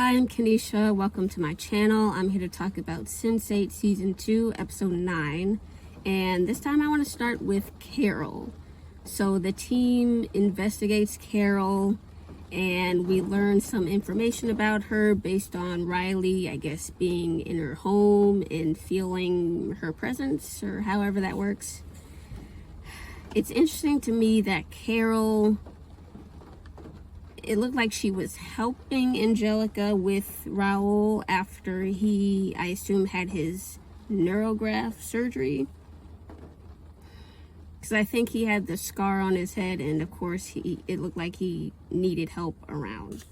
Hi, I'm Kanisha. Welcome to my channel. I'm here to talk about Sense8 Season 2, Episode 9. And this time I want to start with Carol. So the team investigates Carol and we learn some information about her based on Riley, I guess, being in her home and feeling her presence, or however that works. It's interesting to me that Carol, it looked like she was helping Angelica with Raul after he, I assume, had his neurograft surgery. Because I think he had the scar on his head, and of course it looked like he needed help around.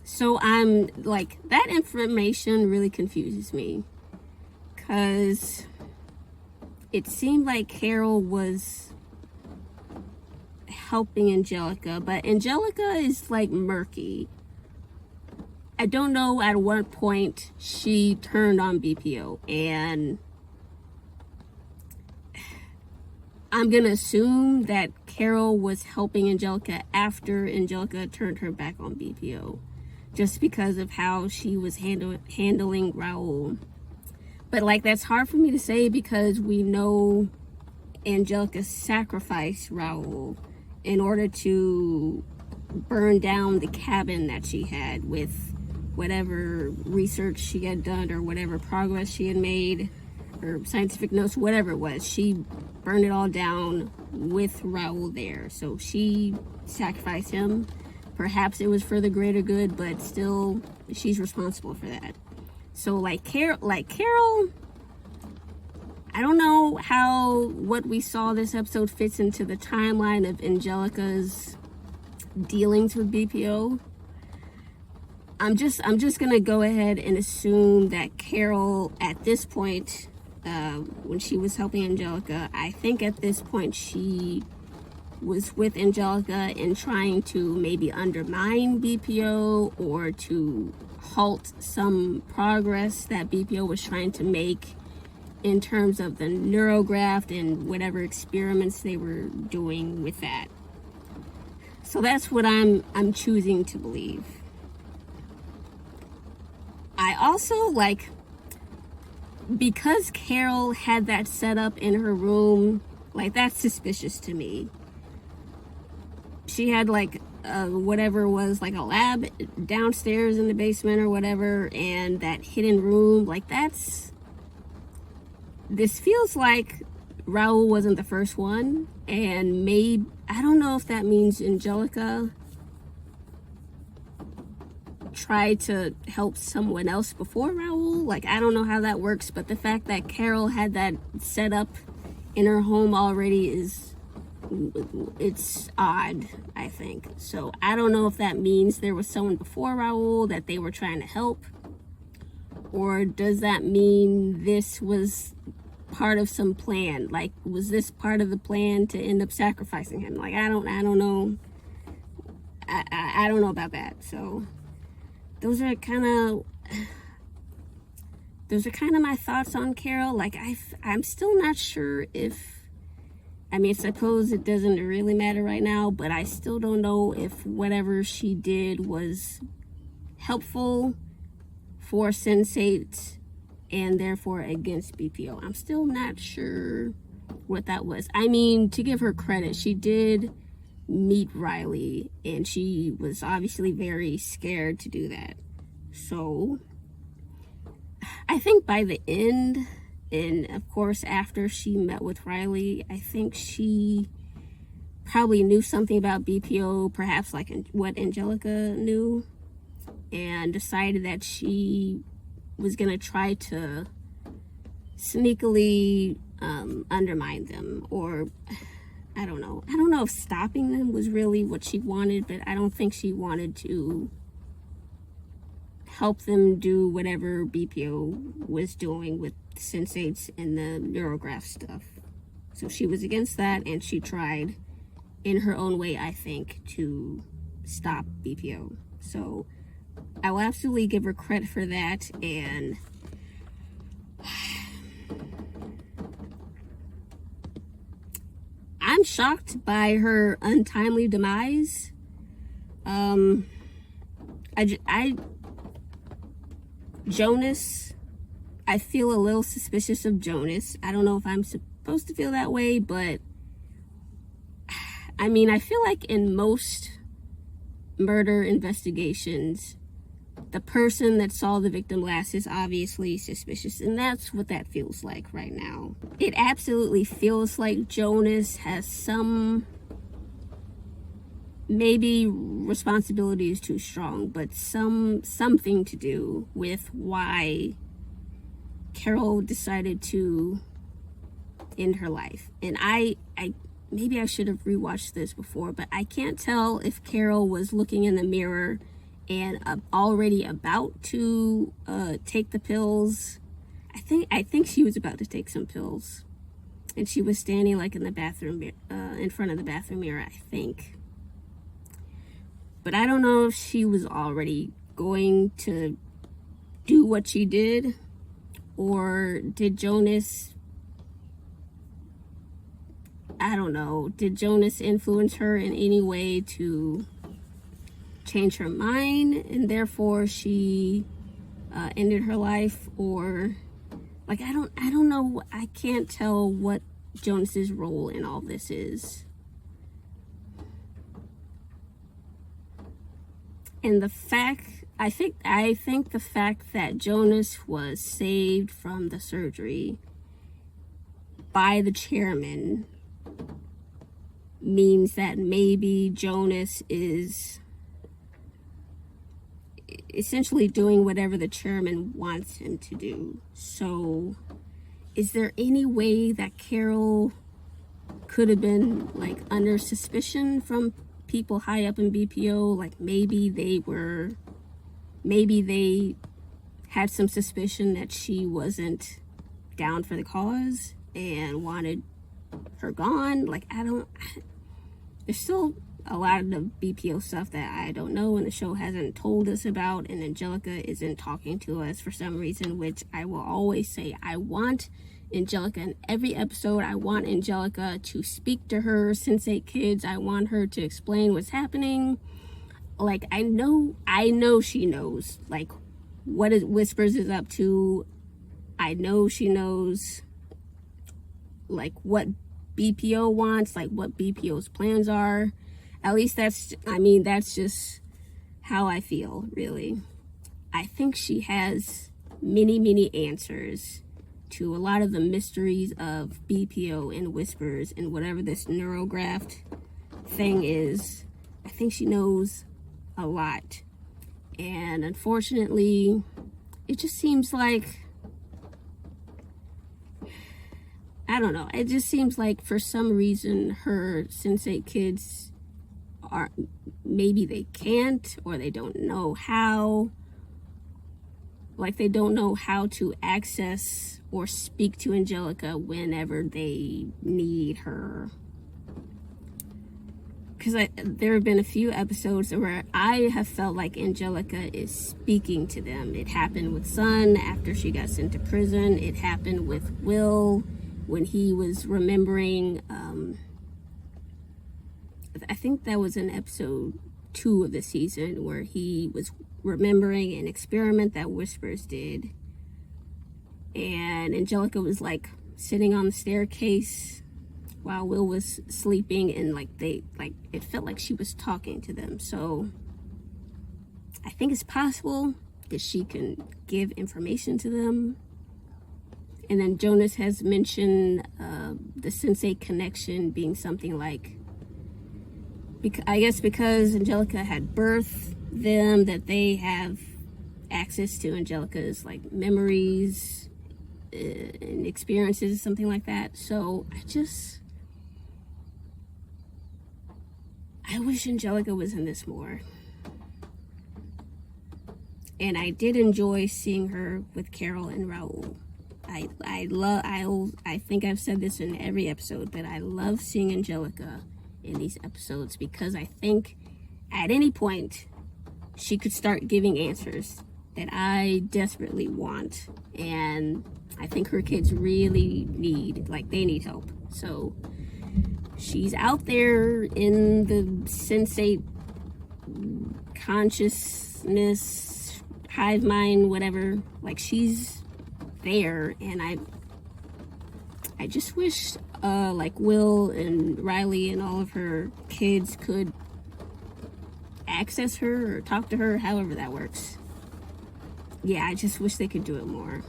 So I'm like, that information really confuses me. Because it seemed like Carol was helping Angelica, but Angelica is like murky. I don't know at what point she turned on BPO, and I'm gonna assume that Carol was helping Angelica after Angelica turned her back on BPO, just because of how she was handling Raul. But like, that's hard for me to say because we know Angelica sacrificed Raul in order to burn down the cabin that she had with whatever research she had done or whatever progress she had made, or scientific notes, whatever it was. She burned it all down with Raul there. So she sacrificed him. Perhaps it was for the greater good, but still, she's responsible for that. So like Carol, I don't know how what we saw this episode fits into the timeline of Angelica's dealings with BPO. I'm just gonna go ahead and assume that Carol, at this point, when she was helping Angelica, I think at this point she was with Angelica and trying to maybe undermine BPO or to halt some progress that BPO was trying to make in terms of the neurograft and whatever experiments they were doing with that. So that's what I'm choosing to believe. I also like, because Carol had that set up in her room, like, that's suspicious to me. She had like whatever was like a lab downstairs in the basement or whatever, and that hidden room, like, this feels like Raul wasn't the first one, and maybe, I don't know if that means Angelica tried to help someone else before Raul. Like, I don't know how that works, but the fact that Carol had that set up in her home already it's odd, I think. So I don't know if that means there was someone before Raul that they were trying to help, or does that mean this was part of some plan? Like, was this part of the plan to end up sacrificing him? Like, I don't know. I don't know about that. So those are kind of my thoughts on Carol. Like, I'm still not sure if, I mean, I suppose it doesn't really matter right now, but I still don't know if whatever she did was helpful for Sense8 and therefore against BPO. I'm still not sure what that was. I mean, to give her credit, she did meet Riley, and she was obviously very scared to do that. So I think by the end, and of course after she met with Riley, I think she probably knew something about BPO, perhaps like what Angelica knew, and decided that she was gonna try to sneakily undermine them, or I don't know if stopping them was really what she wanted, but I don't think she wanted to help them do whatever BPO was doing with Sense8 and the neurograph stuff. So she was against that, and she tried in her own way, I think, to stop BPO. So I will absolutely give her credit for that, and I'm shocked by her untimely demise. Jonas, I feel a little suspicious of Jonas. I don't know if I'm supposed to feel that way, but I mean, I feel like in most murder investigations, the person that saw the victim last is obviously suspicious, and that's what that feels like right now. It absolutely feels like Jonas has some, maybe responsibility is too strong, but something to do with why Carol decided to end her life. And I maybe I should have rewatched this before, but I can't tell if Carol was looking in the mirror and already about to take the pills. I think she was about to take some pills, and she was standing like in the bathroom, in front of the bathroom mirror, I think. But I don't know if she was already going to do what she did, or did Jonas, I don't know, did Jonas influence her in any way to change her mind, and therefore she ended her life? Or like, I don't know. I can't tell what Jonas's role in all this is. And the fact, I think the fact that Jonas was saved from the surgery by the chairman means that maybe Jonas is essentially doing whatever the chairman wants him to do. So is there any way that Carol could have been like under suspicion from people high up in BPO? Like maybe they had some suspicion that she wasn't down for the cause and wanted her gone. Like, there's still a lot of the BPO stuff that I don't know and the show hasn't told us about, and Angelica isn't talking to us for some reason, which I will always say I want Angelica in every episode. I want Angelica to speak to her Sense8 kids. I want her to explain what's happening. Like, I know she knows like what Whispers is up to. I know she knows like what BPO wants, like what BPO's plans are. At least that's just how I feel, really. I think she has many answers to a lot of the mysteries of BPO and Whispers and whatever this neurographed thing is. I think she knows a lot. And unfortunately, it just seems like, I don't know, it just seems like for some reason her Sense8 kids are, maybe they can't, or they don't know how. Like, they don't know how to access or speak to Angelica whenever they need her. Because there have been a few episodes where I have felt like Angelica is speaking to them. It happened with Sun after she got sent to prison. It happened with Will when he was remembering, I think that was in episode 2 of the season, where he was remembering an experiment that Whispers did. And Angelica was like sitting on the staircase while Will was sleeping, and it felt like she was talking to them. So I think it's possible that she can give information to them. And then Jonas has mentioned the Sense8 connection being something like, I guess because Angelica had birthed them, that they have access to Angelica's like memories and experiences, something like that. So I wish Angelica was in this more. And I did enjoy seeing her with Carol and Raul. I think I've said this in every episode, but I love seeing Angelica in these episodes, because I think at any point she could start giving answers that I desperately want, and I think her kids really need help. So she's out there in the Sense8 consciousness, hive mind, whatever. Like, she's there, and I just wish like Will and Riley and all of her kids could access her or talk to her, however that works. Yeah, I just wish they could do it more.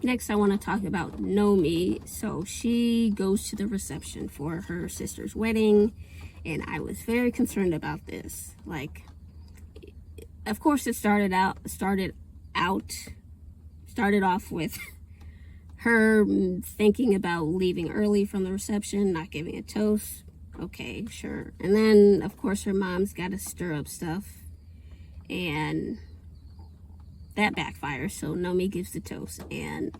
Next, I want to talk about Nomi. So she goes to the reception for her sister's wedding, and I was very concerned about this. Like, of course, it started off with her thinking about leaving early from the reception, not giving a toast. Okay, sure. And then, of course, her mom's got to stir up stuff, and that backfires. So Nomi gives the toast, and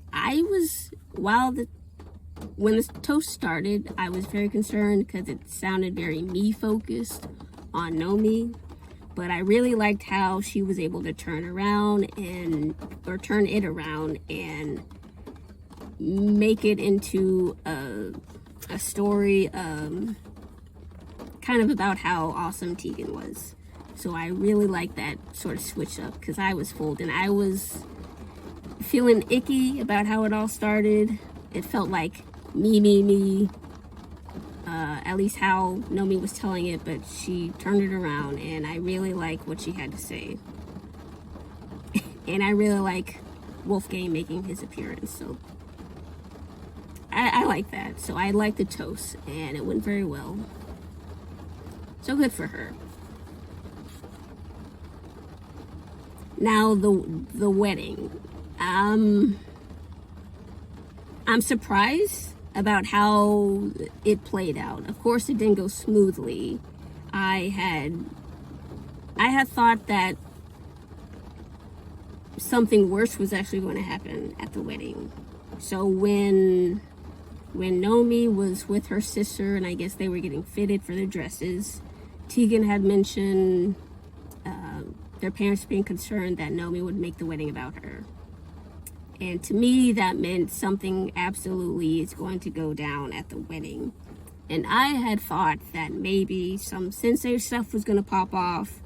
when the toast started, I was very concerned because it sounded very me focused on Nomi. But I really liked how she was able to turn it around and make it into a story kind of about how awesome Tegan was. So I really like that sort of switch up, because I was fooled and I was feeling icky about how it all started. It felt like me, at least how Nomi was telling it, but she turned it around, and I really like what she had to say. And I really like Wolfgang making his appearance, so I like that. So I like the toast, and it went very well. So good for her. Now the wedding. I'm surprised about how it played out. Of course, it didn't go smoothly. I had thought that something worse was actually going to happen at the wedding. So when Nomi was with her sister, and I guess they were getting fitted for their dresses, Tegan had mentioned their parents being concerned that Nomi would make the wedding about her. And to me, that meant something absolutely is going to go down at the wedding. And I had thought that maybe some Sense8 stuff was going to pop off.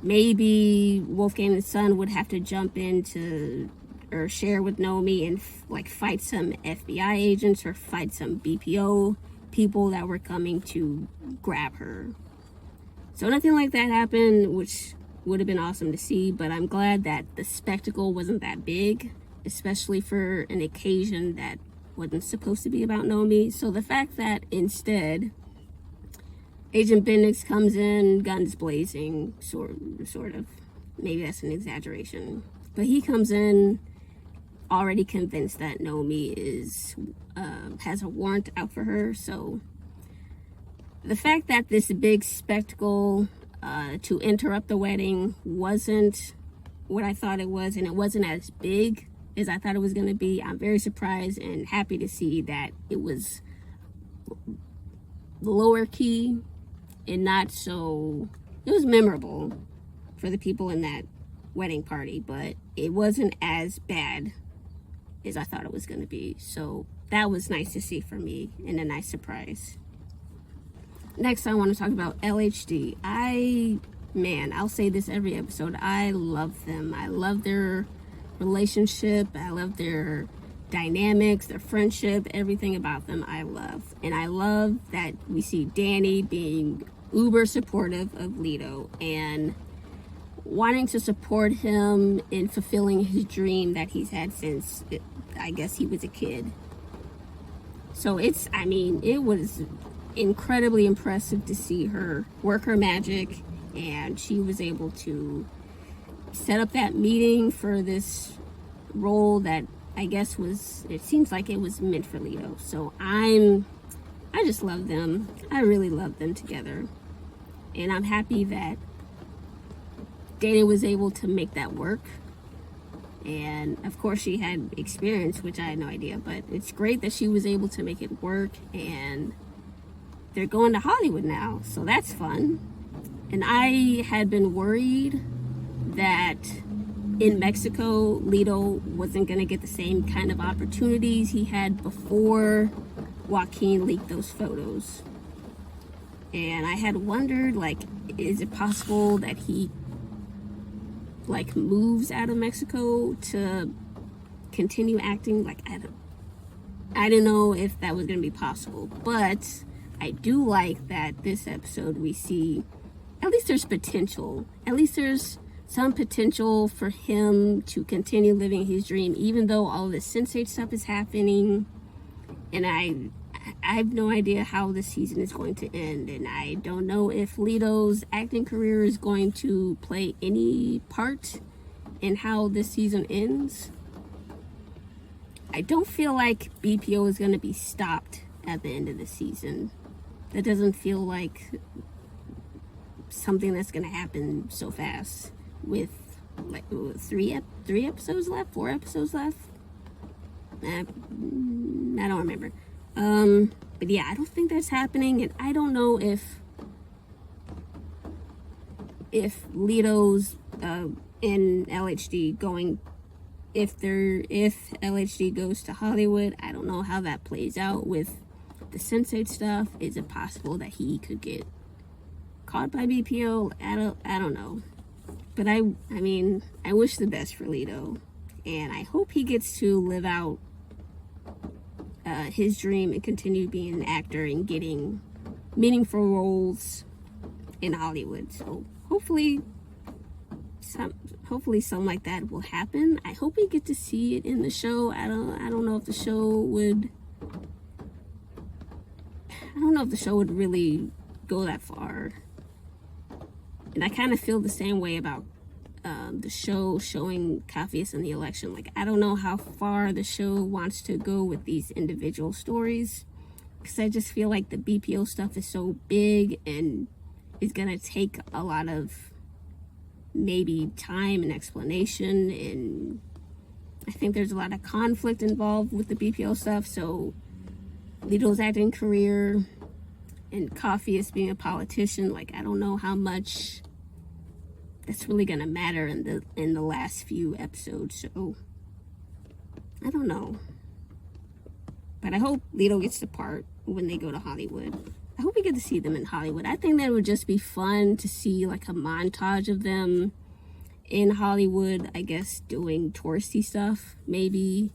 Maybe Wolfgang and son would have to jump into or share with Nomi and like fight some FBI agents or fight some BPO people that were coming to grab her. So nothing like that happened, which would have been awesome to see, but I'm glad that the spectacle wasn't that big, especially for an occasion that wasn't supposed to be about Nomi. So the fact that instead Agent Bendix comes in guns blazing, sort of, maybe that's an exaggeration, but he comes in already convinced that Nomi has a warrant out for her. So the fact that this big spectacle to interrupt the wedding wasn't what I thought it was, and it wasn't as big as I thought it was going to be, I'm very surprised and happy to see that it was lower key and not so, it was memorable for the people in that wedding party, but it wasn't as bad as I thought it was going to be. So that was nice to see for me and a nice surprise. Next, I want to talk about LHD. I'll say this every episode, I love them. I love their relationship. I love their dynamics, their friendship, everything about them I love. And I love that we see Dani being uber supportive of Lito and wanting to support him in fulfilling his dream that he's had since, I guess, he was a kid. So it was incredibly impressive to see her work her magic, and she was able to set up that meeting for this role that I guess it seems like it was meant for Lito. So I just love them. I really love them together, and I'm happy that Dani was able to make that work. And of course she had experience, which I had no idea, but it's great that she was able to make it work, and they're going to Hollywood now, so that's fun. And I had been worried that in Mexico, Lito wasn't going to get the same kind of opportunities he had before Joaquin leaked those photos. And I had wondered, like, is it possible that he, like, moves out of Mexico to continue acting? Like, I don't know if that was going to be possible. But I do like that this episode we see, at least there's potential. At least there's some potential for him to continue living his dream, even though all this Sense8 stuff is happening. And I have no idea how this season is going to end, and I don't know if Lito's acting career is going to play any part in how this season ends. I don't feel like BPO is going to be stopped at the end of the season. That doesn't feel like something that's going to happen so fast with like 3 episodes left, 4 episodes left. I don't remember. But yeah, I don't think that's happening, and I don't know if Lito's in LHD going, if LHD goes to Hollywood. I don't know how that plays out with the Sense8 stuff. Is it possible that he could get caught by BPO? I don't know. But I mean, I wish the best for Lito, and I hope he gets to live out his dream and continue being an actor and getting meaningful roles in Hollywood. So hopefully something like that will happen. I hope we get to see it in the show. I don't know if the show would really go that far. And I kind of feel the same way about the show showing Cafius in the election. Like, I don't know how far the show wants to go with these individual stories, because I just feel like the BPO stuff is so big and is gonna take a lot of maybe time and explanation, and I think there's a lot of conflict involved with the BPO stuff. So Lito's acting career and Cafius being a politician, like, I don't know how much that's really gonna matter in the last few episodes. So I don't know, but I hope Lito gets the part when they go to Hollywood. I hope we get to see them in Hollywood. I think that would just be fun to see, like, a montage of them in Hollywood, I guess, doing touristy stuff, maybe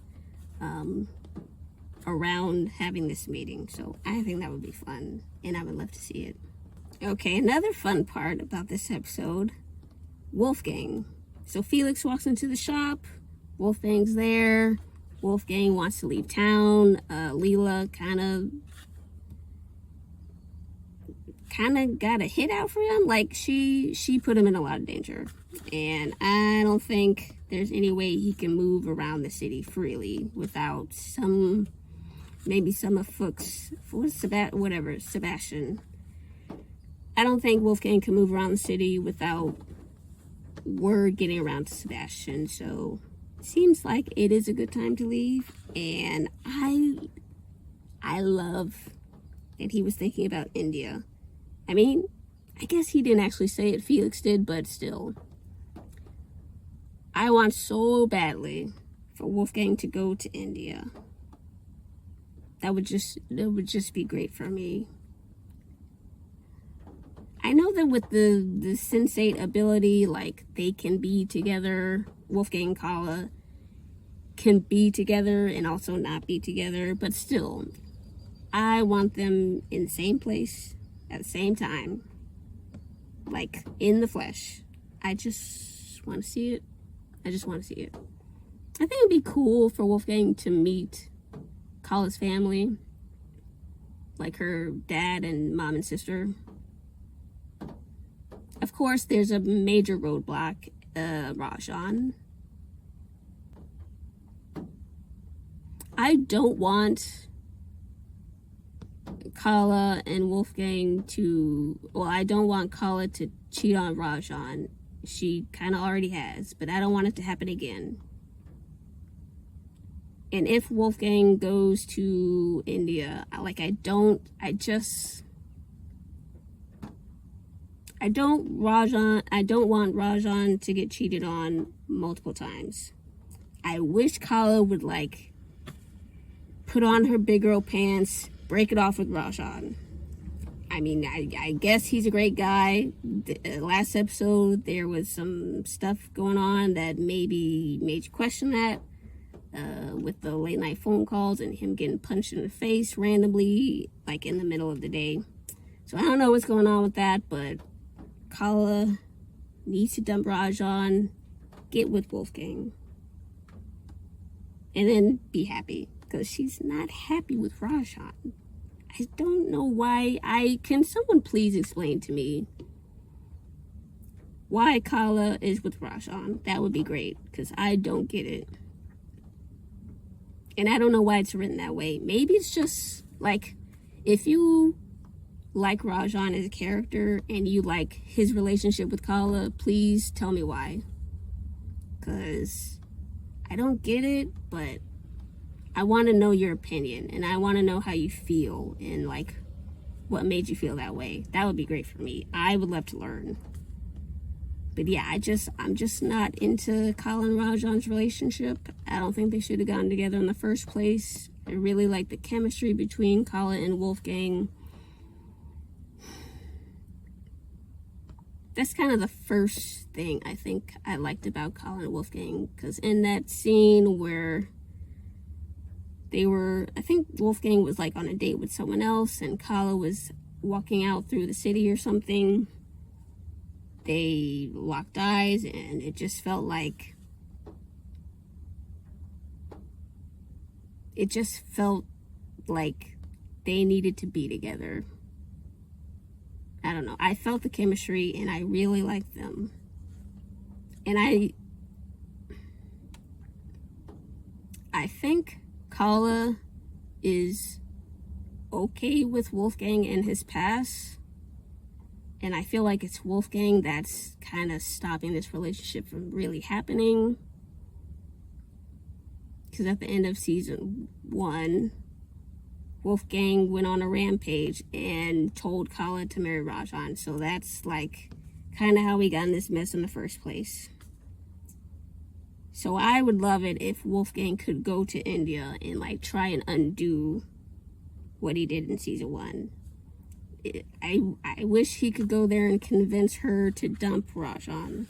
around having this meeting. So I think that would be fun, and I would love to see it. Okay, another fun part about this episode, Wolfgang. So Felix walks into the shop, Wolfgang's there, Wolfgang wants to leave town, Leela kind of got a hit out for him. Like, she put him in a lot of danger, and I don't think there's any way he can move around the city freely without maybe some of Sebastian. I don't think Wolfgang can move around the city without word getting around to Sebastian. So it seems like it is a good time to leave, and I love that he was thinking about India. I mean, I guess he didn't actually say it, Felix did, but still. I want so badly for Wolfgang to go to India. That would just be great for me. I know that with the Sense8 ability, like, they can be together. Wolfgang and Kala can be together and also not be together, but still, I want them in the same place at the same time, like, in the flesh. I just want to see it. I think it'd be cool for Wolfgang to meet Kala's family, like her dad and mom and sister. Of course, there's a major roadblock, Rajan. I don't want Kala and Wolfgang I don't want Kala to cheat on Rajan. She kind of already has, but I don't want it to happen again. And if Wolfgang goes to India, I don't want Rajan to get cheated on multiple times. I wish Kala would, like, put on her big girl pants, break it off with Rajan. I mean, I guess he's a great guy. The last episode, there was some stuff going on that maybe made you question that, with the late night phone calls and him getting punched in the face randomly, like in the middle of the day. So I don't know what's going on with that, but Kala needs to dump Rajan, get with Wolfgang, and then be happy, because she's not happy with Rajan. I don't know why. Can someone please explain to me why Kala is with Rajan? That would be great, because I don't get it. And I don't know why it's written that way. Maybe it's just, like, if you like Rajan as a character and you like his relationship with Kala, please tell me why. Because I don't get it, but I want to know your opinion, and I want to know how you feel, and like what made you feel that way. That would be great for me. I would love to learn. But yeah, I'm just not into Kala and Rajan's relationship. I don't think they should have gotten together in the first place. I really like the chemistry between Kala and Wolfgang. That's kind of the first thing I think I liked about Kala and Wolfgang, because in that scene where I think Wolfgang was like on a date with someone else and Kala was walking out through the city or something, they locked eyes, and it just felt like they needed to be together. I don't know. I felt the chemistry, and I really liked them. And I think Kala is okay with Wolfgang and his past, and I feel like it's Wolfgang that's kind of stopping this relationship from really happening, because at the end of season 1, Wolfgang went on a rampage and told Kala to marry Rajan, so that's like kind of how we got in this mess in the first place. So I would love it if Wolfgang could go to India and like try and undo what he did in season 1. I wish he could go there and convince her to dump Rajan.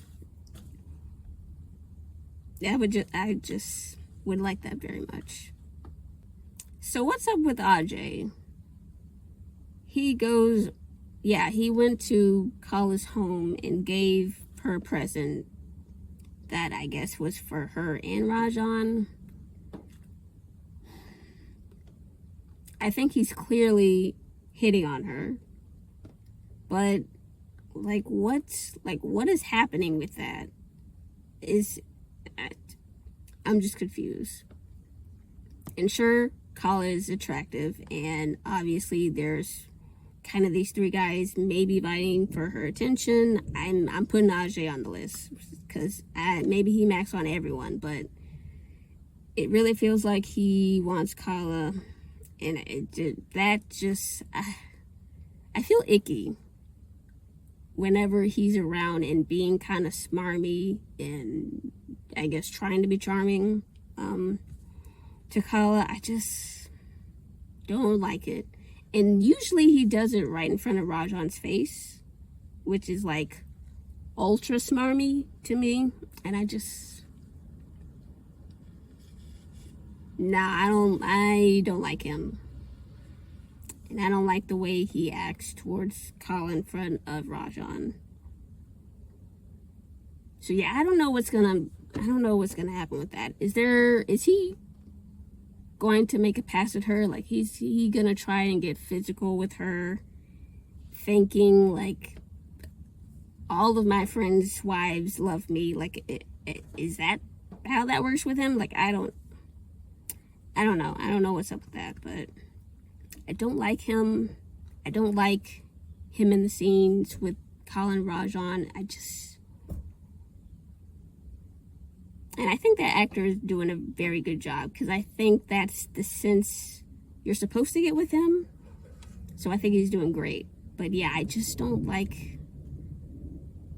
I just would like that very much. So what's up with Ajay? He went to Kala's home and gave her a present that I guess was for her and Rajan. I think he's clearly hitting on her, but what is happening with that? I'm just confused. And sure, Kala is attractive, and obviously there's kind of these 3 guys maybe vying for her attention. I'm putting Ajay on the list, because maybe he maxed on everyone, but it really feels like he wants Kala, and I feel icky whenever he's around and being kind of smarmy and I guess trying to be charming to Kala. I just don't like it. And usually he does it right in front of Rajan's face, which is like ultra smarmy to me, and I don't like him. And I don't like the way he acts towards Kala in front of Rajan. So yeah, I don't know what's gonna happen with that. Is he going to make a pass at her? Like, is he gonna try and get physical with her, thinking like all of my friends' wives love me? Like, is that how that works with him? Like, I don't know. I don't know what's up with that, but I don't like him. I don't like him in the scenes with Kala and Rajan. And I think that actor is doing a very good job, because I think that's the sense you're supposed to get with him. So I think he's doing great. But yeah, I just don't like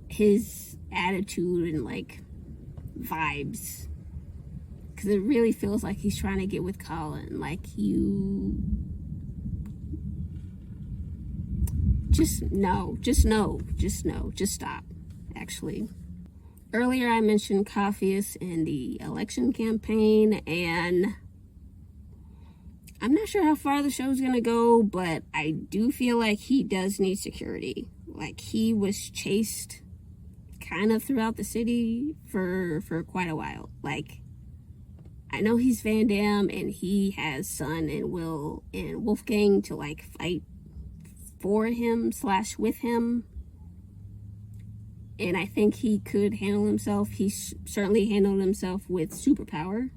his attitude and like vibes, because it really feels like he's trying to get with Kala, and like just no, just no, just no, just stop, actually. Earlier I mentioned Coffeus in the election campaign, and I'm not sure how far the show's gonna go, but I do feel like he does need security. Like, he was chased kind of throughout the city for quite a while. Like, I know he's Van Damme, and he has Sun and Will and Wolfgang to, like, fight for him / with him. And I think he could handle himself. He certainly handled himself with superpower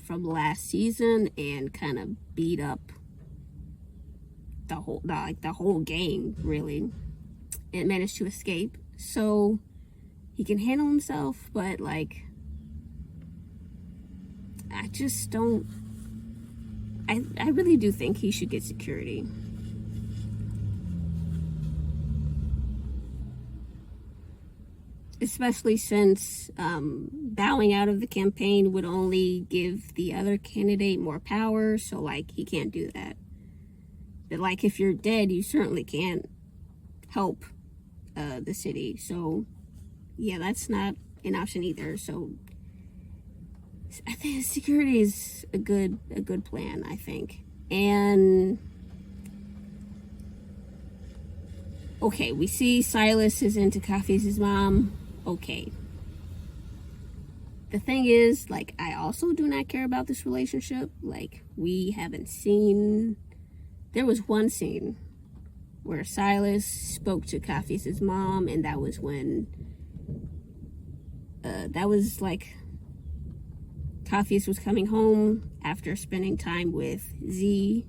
from last season, and kind of beat up the whole gang, really, and managed to escape. So he can handle himself, but like, I just don't. I really do think he should get security. Especially since bowing out of the campaign would only give the other candidate more power, so like, he can't do that. But like, if you're dead, you certainly can't help the city. So yeah, that's not an option either. So I think security is a good plan, I think. And okay, we see Silas is into Coffee's mom. Okay. The thing is, like, I also do not care about this relationship. Like, we haven't seen... There was one scene where Silas spoke to Coffee's mom, and that was when... that was, like... Coffee's was coming home after spending time with Z.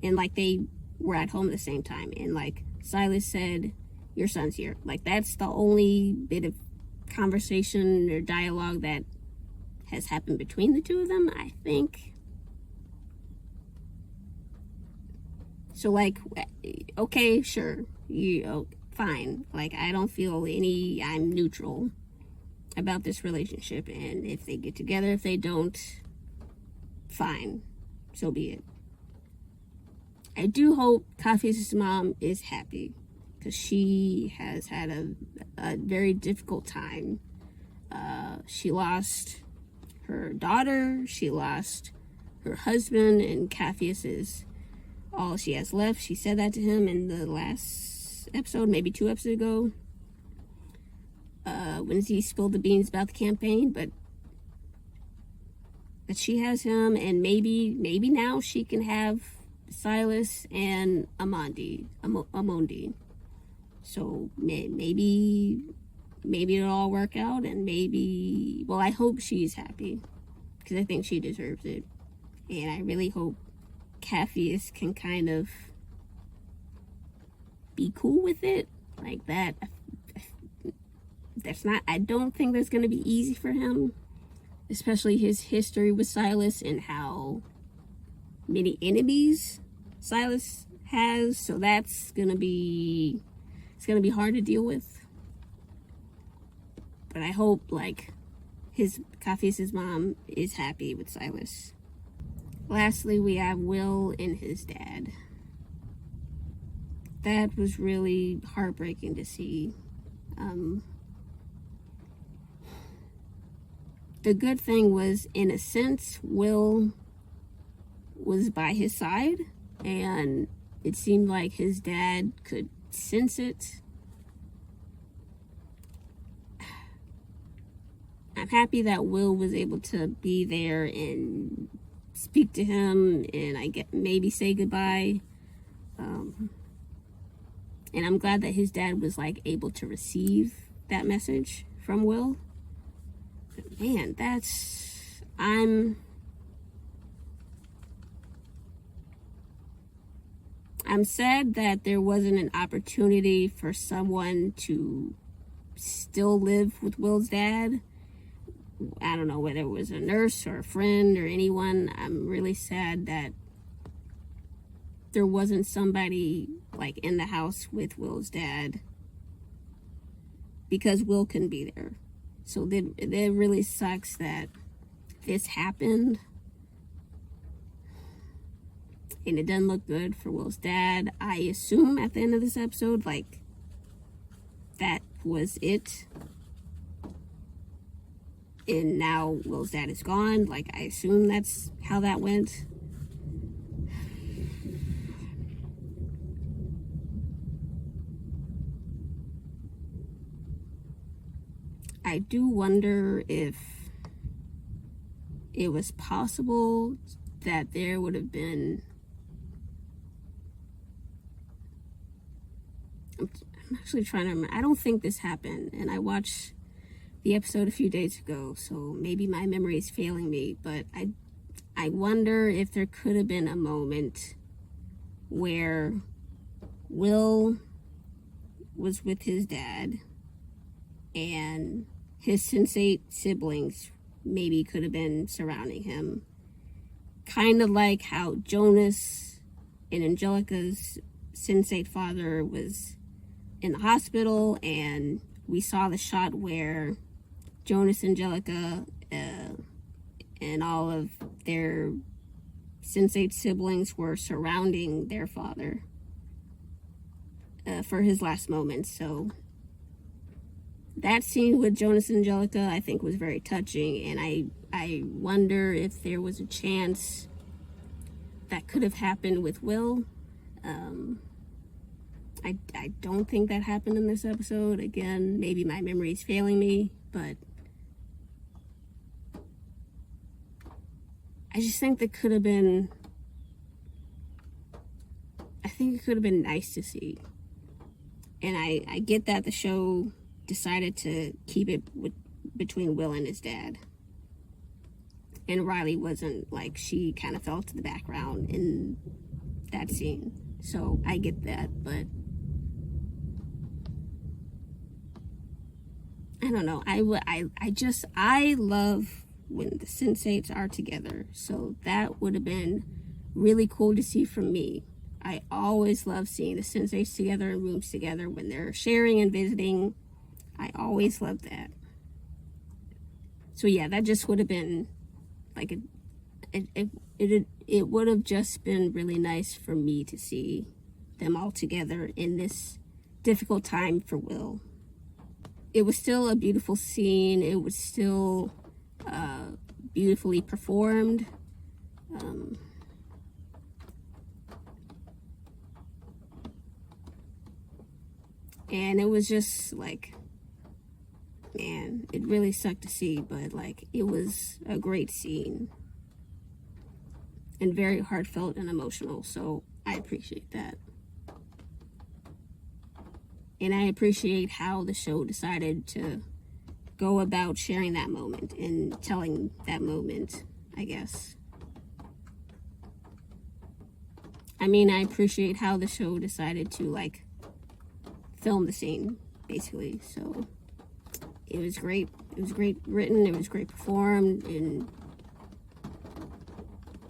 And, like, they were at home at the same time. And, like, Silas said, "Your son's here." Like, that's the only bit of conversation or dialogue that has happened between the two of them, I think. So, like, okay, sure, fine. Like, I don't feel I'm neutral about this relationship, and if they get together, if they don't, fine, so be it. I do hope Coffee's mom is happy, because she has had a very difficult time. She lost her daughter, she lost her husband, and Coffee's is all she has left. She said that to him in the last episode, maybe 2 episodes ago, when he spilled the beans about the campaign. But she has him, and maybe now she can have Silas and Amondi. So maybe it'll all work out, and well, I hope she's happy, because I think she deserves it. And I really hope Coffee's can kind of be cool with it. Like, I don't think that's going to be easy for him, especially his history with Silas and how many enemies Silas has. So it's going to be hard to deal with. But I hope, like, Coffee's mom is happy with Silas. Lastly, we have Will and his dad. That was really heartbreaking to see. The good thing was, in a sense, Will was by his side, and it seemed like his dad could sense it. I'm happy that Will was able to be there and speak to him, and maybe say goodbye. And I'm glad that his dad was, like, able to receive that message from Will. But man, I'm sad that there wasn't an opportunity for someone to still live with Will's dad. I don't know whether it was a nurse or a friend or anyone. I'm really sad that there wasn't somebody, like, in the house with Will's dad, because Will couldn't be there. So it really sucks that this happened. and it doesn't look good for Will's dad. I assume at the end of this episode, like, that was it. And now Will's dad is gone. Like, I assume that's how that went. I do wonder if it was possible that there would have been... I'm actually trying to remember. I don't think this happened, and I watched the episode a few days ago, so maybe my memory is failing me, but I wonder if there could have been a moment where Will was with his dad and his Sense8 siblings maybe could have been surrounding him. Kind of like how Jonas and Angelica's Sense8 father was in the hospital, and we saw the shot where Jonas, Angelica, and all of their Sense8 siblings were surrounding their father for his last moments. So that scene with Jonas and Angelica, I think, was very touching, and I wonder if there was a chance that could have happened with Will. I don't think that happened in this episode. Again, maybe my memory is failing me, but I just think that could have been... I think it could have been nice to see. And I get that the show decided to keep it between Will and his dad. And Riley wasn't, like, she kind of fell to the background in that scene. So I get that, but I don't know. I love when the Sense8s are together. So that would have been really cool to see from me. I always love seeing the Sense8s together in rooms together when they're sharing and visiting. I always love that. So yeah, that just would have been like it would have just been really nice for me to see them all together in this difficult time for Will. It was still a beautiful scene. It was still beautifully performed. And it was just like, man, it really sucked to see, but like, it was a great scene and very heartfelt and emotional. So I appreciate that. And I appreciate how the show decided to go about sharing that moment and telling that moment, I guess. I mean, I appreciate how the show decided to, like, film the scene, basically. So it was great. It was great written. It was great performed. And,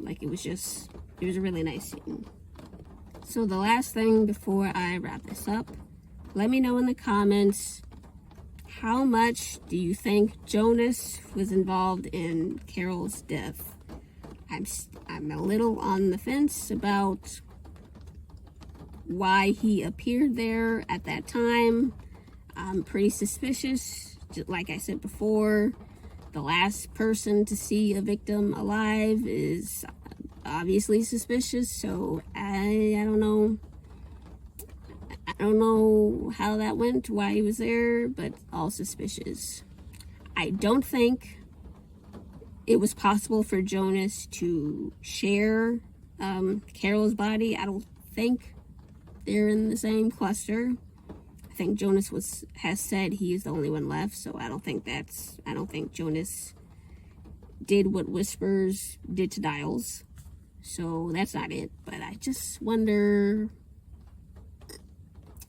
like, it was a really nice scene. So the last thing before I wrap this up, let me know in the comments, how much do you think Jonas was involved in Carol's death? I'm a little on the fence about why he appeared there at that time. I'm pretty suspicious. Just like I said before, the last person to see a victim alive is obviously suspicious. So I don't know. I don't know how that went, why he was there, but all suspicious. I don't think it was possible for Jonas to share Carol's body. I don't think they're in the same cluster. I think Jonas has said he is the only one left, so I don't think Jonas did what Whispers did to Dials. So that's not it, but I just wonder...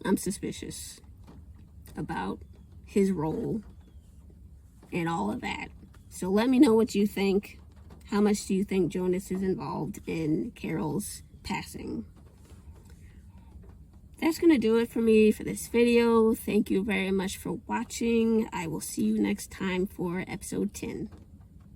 I'm suspicious about his role and all of that. So let me know what you think. How much do you think Jonas is involved in Carol's passing? That's going to do it for me for this video. Thank you very much for watching. I will see you next time for episode 10.